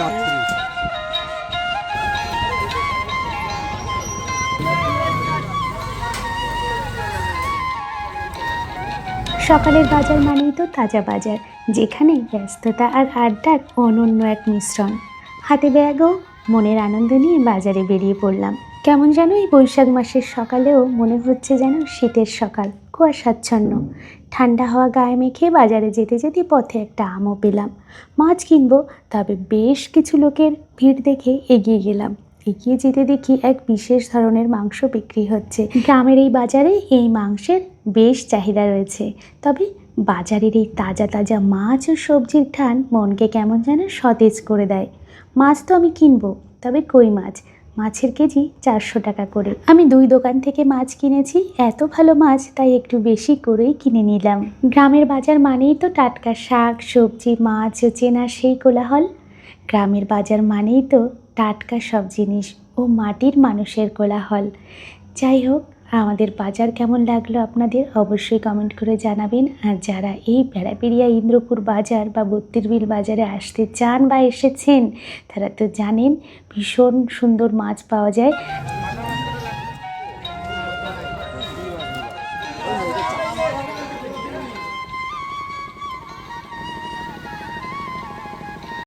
রাত্রি। সকালের বাজার মানেই তো তাজা বাজার, যেখানে ব্যস্ততা আর আড্ডার অনন্য এক মিশ্রণ। হাতে ব্যাগও, মনের আনন্দ নিয়ে বাজারে বেরিয়ে পড়লাম। কেমন যেন এই বৈশাখ মাসের সকালেও মনে হচ্ছে যেন শীতের সকাল, কুয়াশাচ্ছন্ন। ঠান্ডা হাওয়া গায়ে মেখে বাজারে যেতে যেতে পথে একটা আমও পেলাম। মাছ কিনবো, তবে বেশ কিছু লোকের ভিড় দেখে এগিয়ে গেলাম। এগিয়ে যেতে দেখি এক বিশেষ ধরনের মাংস বিক্রি হচ্ছে। গ্রামের এই বাজারে এই মাংসের বেশ চাহিদা রয়েছে। তবে বাজারের এই তাজা তাজা মাছ ও সবজির টান মনকে কেমন যেন সতেজ করে দেয়। মাছ তো আমি কিনবো, তবে কই মাছ। মাছের কেজি 400 টাকা করে। আমি 2 দোকান থেকে মাছ কিনেছি। এত ভালো মাছ, তাই একটু বেশি করেই কিনে নিলাম। গ্রামের বাজার মানেই তো টাটকা শাক, সবজি, মাছ ও চেনা সেই কোলাহল। গ্রামের বাজার মানেই তো টাটকা সব জিনিস ও মাটির মানুষের কোলাহল। যাই হোক, আমাদের বাজার কেমন লাগলো আপনাদের অবশ্যই কমেন্ট করে জানাবেন। আর যারা এই বেড়াবেড়িয়া ইন্দ্রপুর বাজার বা বত্তিরবিল বাজারে আসতে চান বা এসেছেন, তারা তো জানেন ভীষণ সুন্দর মাছ পাওয়া যায়।